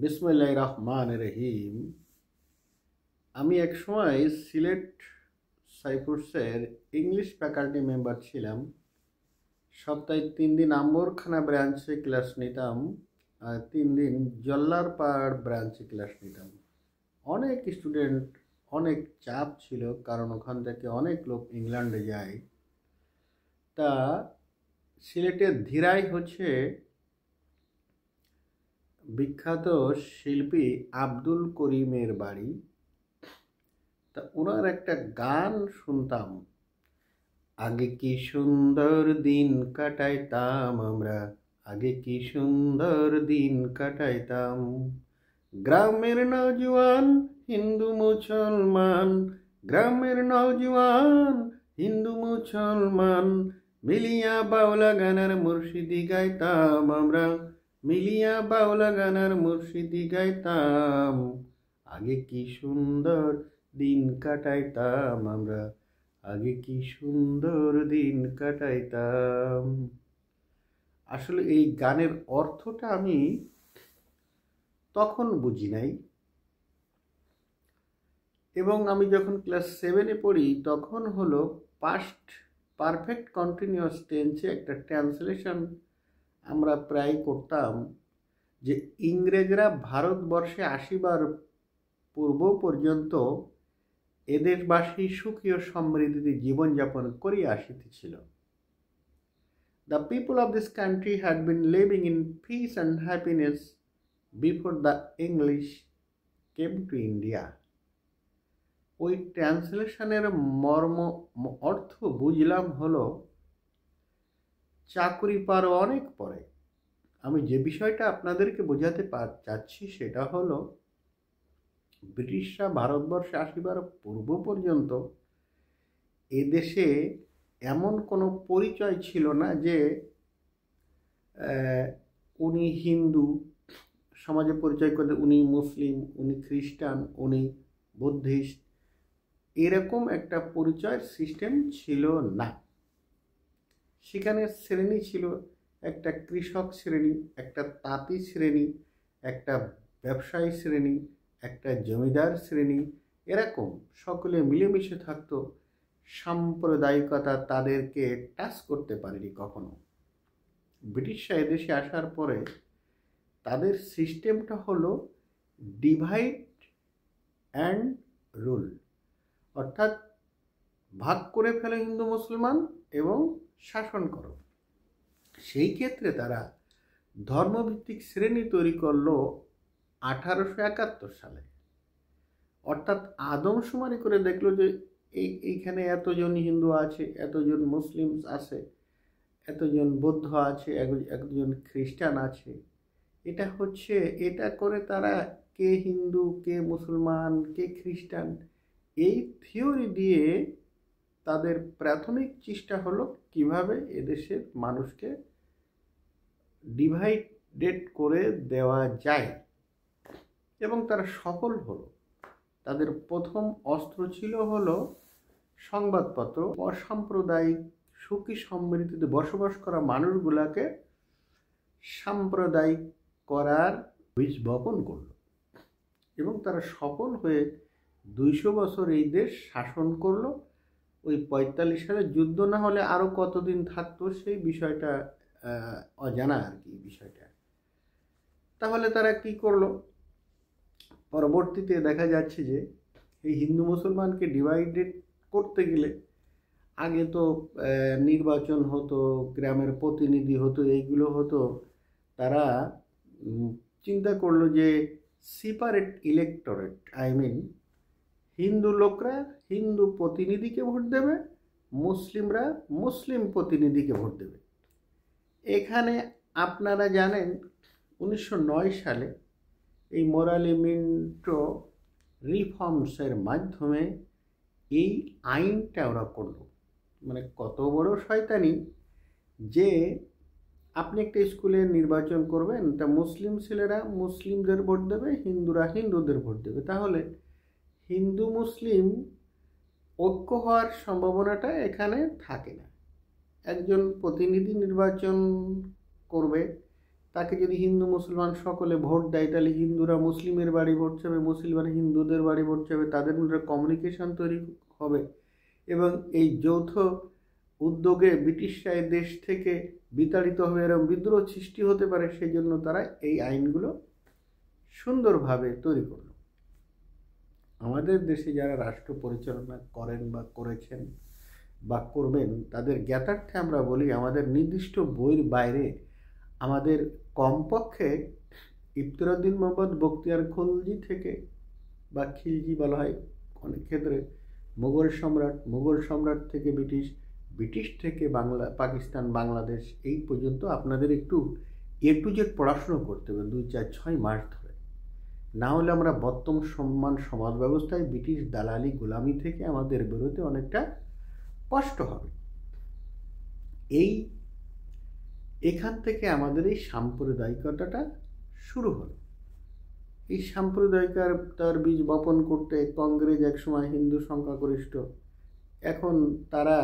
বিসমিল্লাহির রহমানির রহিম। আমি এক সময় সিলেট সাইফুরসের ইংলিশ ফ্যাকাল্টি মেম্বার ছিলাম। সপ্তাহে 3 দিন আম্বরখানা ব্রাঞ্চে ক্লাস নিতাম আর 3 দিন জল্লারপাড় ব্রাঞ্চে ক্লাস নিতাম। অনেক স্টুডেন্ট, অনেক চাপ ছিল, কারণ ওখান থেকে অনেক লোক ইংল্যান্ডে যায়। তা সিলেটের ধীরাই হচ্ছে বিখ্যাত শিল্পী আব্দুল করিমের বাড়ি। তা ওনার একটা গান শুনতাম, আগে কি সুন্দর দিন কাটাইতাম আমরা, আগে কি সুন্দর দিন কাটাইতাম। গ্রামের নওজোয়ান হিন্দু মুসলমান, গ্রামের নওজোয়ান হিন্দু মুসলমান, মিলিয়া বাউলা গানের মুর্শিদি গাইতাম আমরা, মিলিয়া বাউলা গানের মুর্শিদি গাইতাম। আগে কি সুন্দর দিন কাটাইতাম আমরা, আগে কি সুন্দর দিন কাটাইতাম। আসলে এই গানের অর্থটা আমি তখন বুঝি নাই, এবং আমি যখন ক্লাস 7-এ পড়ি তখন হলো পাস্ট পারফেক্ট কন্টিনিউয়াস টেন্সে একটা ট্রান্সলেশন আমরা প্রায় করতাম, যে ইংরেজরা ভারতবর্ষে আসিবার পূর্ব পর্যন্ত এদেশবাসী সুখী ও সমৃদ্ধিতে জীবনযাপন করিয়া আসিতেছিল। The people of this country had been living in peace and happiness before the English came to India. ওই ট্রান্সলেশনের অর্থ বুঝলাম হলো, চাকরি পারো অনেক পরে। আমি যে বিষয়টা আপনাদেরকে বোঝাতে চাচ্ছি সেটা হলো, ব্রিটিশরা ভারতবর্ষে আসিবার পূর্ব পর্যন্ত এদেশে এমন কোনো পরিচয় ছিল না যে উনি হিন্দু সমাজে পরিচয় করতে, উনি মুসলিম, উনি খ্রিস্টান, উনি বুদ্ধিস্ট, এরকম একটা পরিচয়ের সিস্টেম ছিল না। সেখানে শ্রেণী ছিল, একটা কৃষক শ্রেণী, একটা তাঁতি শ্রেণী, একটা ব্যবসায়ী শ্রেণী, একটা জমিদার শ্রেণী, এরকম সকলে মিলেমিশে থাকতো। সাম্প্রদায়িকতা তাদেরকে টাচ করতে পারেনি কখনো। ব্রিটিশরা এদেশে আসার পরে তাদের সিস্টেমটা হলো ডিভাইড অ্যান্ড রুল, অর্থাৎ ভাগ করে ফেলে হিন্দু মুসলমান এবং শাসন করো। সেই ক্ষেত্রে তারা ধর্মভিত্তিক শ্রেণী তৈরি করলো 1871 সালে। অর্থাৎ আদমশুমারি করে দেখলো যে এইখানে এতজন হিন্দু আছে, এতজন মুসলিম আছে, এতজন বৌদ্ধ আছে, একজন খ্রিস্টান আছে। এটা করে তারা কে হিন্দু, কে মুসলমান, কে খ্রিস্টান, এই থিওরি দিয়ে তাদের প্রাথমিক চেষ্টা হলো কিভাবে এদেশের মানুষকে ডিভাইডেড করে দেওয়া যায়, এবং তারা সফল হলো। তাদের প্রথম অস্ত্র ছিল হলো সংবাদপত্র। অসাম্প্রদায়িক সুখী সমৃদ্ধিতে বসবাস করা মানুষগুলাকে সাম্প্রদায়িক করার বীজ বপন করল, এবং তারা সফল হয়ে 200 বছর এই দেশ শাসন করলো। ওই 45 সালে যুদ্ধ না হলে আরও কতদিন থাকতো সেই বিষয়টা অজানা আর কি বিষয়টা। তাহলে তারা কি করলো, পরবর্তীতে দেখা যাচ্ছে যে এই হিন্দু মুসলমানকে ডিভাইডেড করতে গেলে আগে তো নির্বাচন হতো, গ্রামের প্রতিনিধি হতো, এইগুলো হতো। তারা চিন্তা করলো যে সেপারেট ইলেক্টোরেট, হিন্দু লোকরা হিন্দু প্রতিনিধিকে ভোট দেবে, মুসলিমরা মুসলিম প্রতিনিধিকে ভোট দেবে। এখানে আপনারা জানেন 1909 সালে এই মোরালি মিন্টো রিফর্মসের মাধ্যমে এই আইনটা ওরা করলো। মানে কত বড় শয়তানি যে আপনি একটা স্কুলে নির্বাচন করবেন, তা মুসলিম ছেলেরা মুসলিমদের ভোট দেবে, হিন্দুরা হিন্দুদের ভোট দেবে। তাহলে হিন্দু মুসলিম ঐক্য হওয়ার সম্ভাবনাটা এখানে থাকে না। একজন প্রতিনিধি নির্বাচন করবে, তাকে যদি হিন্দু মুসলমান সকলে ভোট দেয়, তাহলে হিন্দুরা মুসলিমের বাড়ি ভোট চাবে, মুসলিমরা হিন্দুদের বাড়ি ভোট চাবে, তাদের মধ্যে কমিউনিকেশন তৈরি হবে এবং এই যৌথ উদ্যোগে ব্রিটিশরা এই দেশ থেকে বিতাড়িত হবে, এরকম বিদ্রোহ সৃষ্টি হতে পারে। সেই জন্য তারা এই আইনগুলো সুন্দরভাবে তৈরি করল। আমাদের দেশে যারা রাষ্ট্র পরিচালনা করেন বা করেছেন বা করবেন, তাদের জ্ঞাতার্থে আমরা বলি, আমাদের নির্দিষ্ট বইয়ের বাইরে আমাদের কমপক্ষে ইফতিরউদ্দিন মোহাম্মদ বখতিয়ার খলজি থেকে বা খিলজি বলা হয় অনেক ক্ষেত্রে, মুঘল সম্রাট থেকে ব্রিটিশ থেকে পাকিস্তান, বাংলাদেশ, এই পর্যন্ত আপনাদের একটু A to Z পড়াশুনো করতে হবে 2-4-6 মাস ধরে। না হলে আমরা বর্তমান সমাজ ব্যবস্থায় ব্রিটিশ দালালি গোলামি থেকে আমাদের বেরোতে অনেকটা কষ্ট হবে। এখান থেকে আমাদের এই সাম্প্রদায়িকতাটা শুরু হলো। এই সাম্প্রদায়িকতার বীজ বপন করতে কংগ্রেস একসময় হিন্দু সংখ্যাগরিষ্ঠ, এখন তারা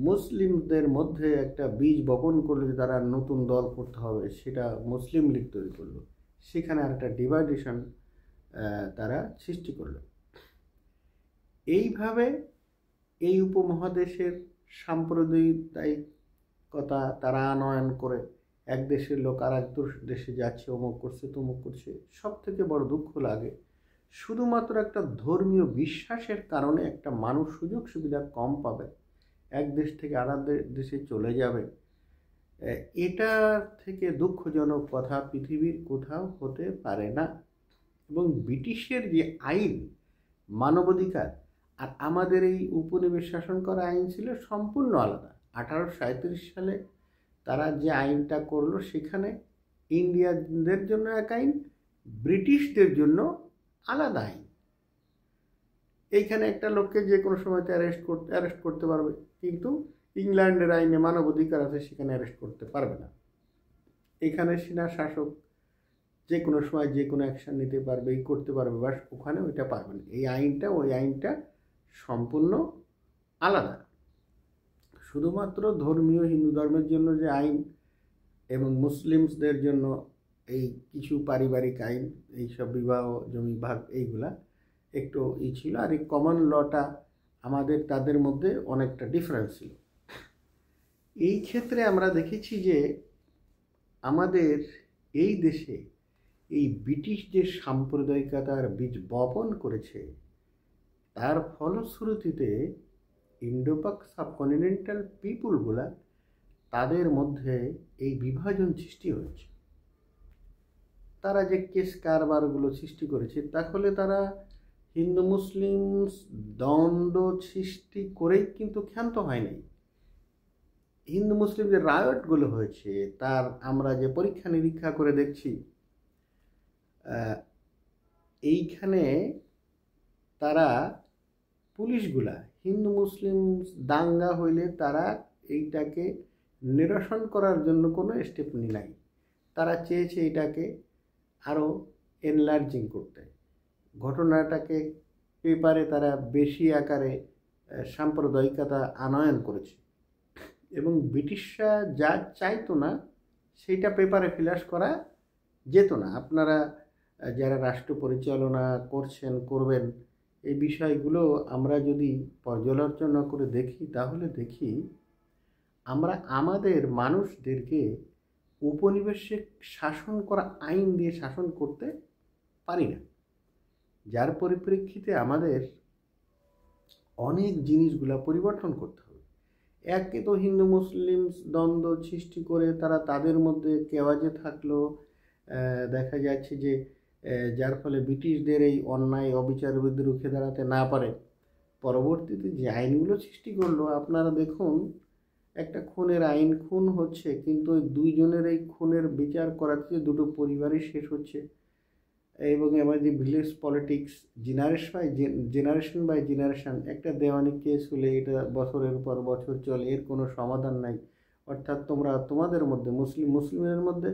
মুসলিমদের মধ্যে একটা বীজ বপন করলে যে তারা নতুন দল করতে হবে, সেটা মুসলিম লীগ তৈরি করলো। সেখানে আর একটা ডিভাইডেশন তারা সৃষ্টি করলো। এইভাবে এই উপমহাদেশের সাম্প্রদায়িকতা তারা আনয়ন করে এক দেশের লোক আর এক দেশে যাচ্ছে, অমুক করছে তমুক করছে। সব থেকে বড় দুঃখ লাগে, শুধুমাত্র একটা ধর্মীয় বিশ্বাসের কারণে একটা মানুষ সুযোগ সুবিধা কম পাবে, এক দেশ থেকে আরেক দেশে চলে যাবে। এটা থেকে দুঃখজনক কথা পৃথিবীর কোথাও হতে পারে না। এবং ব্রিটিশের যে আইন, মানবাধিকার আর আমাদের এই উপনিবেশ শাসন করা আইন ছিল সম্পূর্ণ আলাদা। 1837 সালে তারা যে আইনটা করলো, সেখানে ইন্ডিয়ানদের জন্য এক আইন, ব্রিটিশদের জন্য আলাদা আইন। এইখানে একটা লোককে যে কোনো সময় অ্যারেস্ট করতে পারবে, কিন্তু ইংল্যান্ডের আইনে মানবাধিকার আছে, সেখানে অ্যারেস্ট করতে পারবে না। এখানে সেনা শাসক যে কোনো সময় যে কোনো অ্যাকশান নিতে পারবে, করতে পারবে, বাস ওখানে ওইটা পারবে না। এই আইনটা ওই আইনটা সম্পূর্ণ আলাদা। শুধুমাত্র ধর্মীয় হিন্দু ধর্মের জন্য যে আইন এবং মুসলিমসদের জন্য এই কিছু পারিবারিক আইন, এইসব বিবাহ, জমি ভাগ, এইগুলা একটু ছিল। আর এই কমন লটা আমাদের তাদের মধ্যে অনেকটা ডিফারেন্স ছিল। এই ক্ষেত্রে আমরা দেখেছি যে আমাদের এই দেশে এই ব্রিটিশ যে সাম্প্রদায়িকতার বীজ বপন করেছে, তার ফলশ্রুতিতে ইন্ডোপাক সাবকন্টিনেন্টাল পিপুলগুলা, তাদের মধ্যে এই বিভাজন সৃষ্টি হয়েছে। তারা যে কেস কারবারগুলো সৃষ্টি করেছে, তাহলে তারা হিন্দু মুসলিম দ্বন্দ্ব সৃষ্টি করেই কিন্তু ক্ষান্ত হয় নাই। হিন্দু মুসলিম যে রায়টগুলো হয়েছে, তার আমরা যে পরীক্ষা নিরীক্ষা করে দেখছি, এইখানে তারা পুলিশগুলা হিন্দু মুসলিম দাঙ্গা হইলে তারা এইটাকে নিরসন করার জন্য কোনো স্টেপ নাই। তারা চেয়েছে এটাকে আরও এনলার্জিং করতে, ঘটনাটাকে পেপারে তারা বেশি আকারে সাম্প্রদায়িকতা আনয়ন করেছে। এবং ব্রিটিশরা যা চাইতো না, সেইটা পেপারে ফ্ল্যাশ করা যেত না। আপনারা যারা রাষ্ট্র পরিচালনা করবেন, এই বিষয়গুলো আমরা যদি পর্যালোচনা করে দেখি, তাহলে দেখি আমরা আমাদের মানুষদেরকে উপনিবেশে শাসন করা আইন দিয়ে শাসন করতে পারি না, যার পরিপ্রেক্ষিতে আমাদের অনেক জিনিসগুলা পরিবর্তন করতে হবে। একে তো হিন্দু মুসলিম দ্বন্দ্ব সৃষ্টি করে তারা তাদের মধ্যে কেওয়াজে থাকলো, দেখা যাচ্ছে যে যার ফলে ব্রিটিশদের এই অন্যায় অবিচার বিরুদ্ধে রুখে দাঁড়াতে না পারে, পরবর্তীতে যে আইনগুলো সৃষ্টি করলো, আপনারা দেখুন একটা খুনের আইন, খুন হচ্ছে, কিন্তু ওই দুইজনের এই খুনের বিচার করাতে দুটো পরিবারই শেষ হচ্ছে। এবং এবার যে village politics, generation by generation, একটা দেওয়ানি কেস হলে এটা বছরের পর বছর চলে, এর কোনো সমাধান নাই। অর্থাৎ তোমাদের মধ্যে মুসলিমের মধ্যে,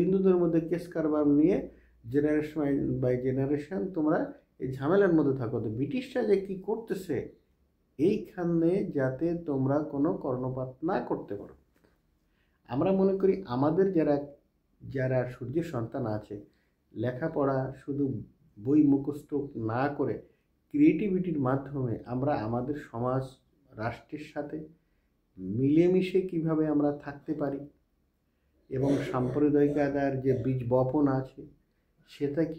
হিন্দুদের মধ্যে কেস কারবার নিয়ে জেনারেশন বাই জেনারেশন তোমরা এই ঝামেলার মধ্যে থাকো। তো ব্রিটিশরা যে কী করতেছে, এইখানে যাতে তোমরা কোনো কর্ণপাত না করতে পারো। আমরা মনে করি আমাদের যারা যারা সূর্যের সন্তান আছে, লেখাপড়া শুধু বই মুখস্থ না করে ক্রিয়েটিভিটির মাধ্যমে আমরা আমাদের সমাজ রাষ্ট্রের সাথে মিলেমিশে কিভাবে আমরা থাকতে পারি এবং সাম্প্রদায়িকতার যে বীজ বপন আছে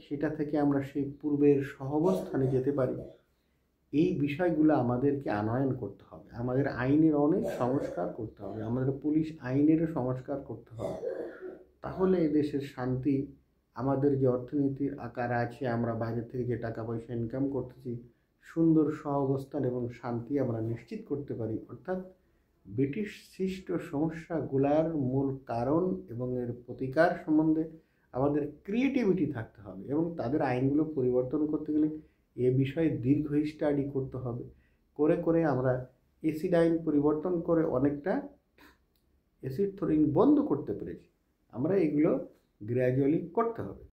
সেটা থেকে আমরা সেই পূর্বের সহাবস্থানে যেতে পারি, এই বিষয়গুলো আমাদেরকে আনয়ন করতে হবে। আমাদের আইনের অনেক সংস্কার করতে হবে, আমাদের পুলিশ আইনেরও সংস্কার করতে হবে। তাহলে এদেশের শান্তি, আমাদের যে অর্থনীতির আকার আছে, আমরা বাইরে থেকে যে টাকা পয়সা ইনকাম করতেছি, সুন্দর সহাবস্থান এবং শান্তি আমরা নিশ্চিত করতে পারি। অর্থাৎ ব্রিটিশ সৃষ্ট সমস্যাগুলার মূল কারণ এবং এর প্রতিকার সম্বন্ধে আমাদের ক্রিয়েটিভিটি থাকতে হবে এবং তাদের আইনগুলো পরিবর্তন করতে গেলে এ বিষয়ে দীর্ঘ স্টাডি করতে হবে। করে করে আমরা এসিড আইন পরিবর্তন করে অনেকটা অ্যাসিড থ্রোয়িং বন্ধ করতে পেরেছি। আমরা এগুলো গ্র্যাজুয়ালি করতে হবে।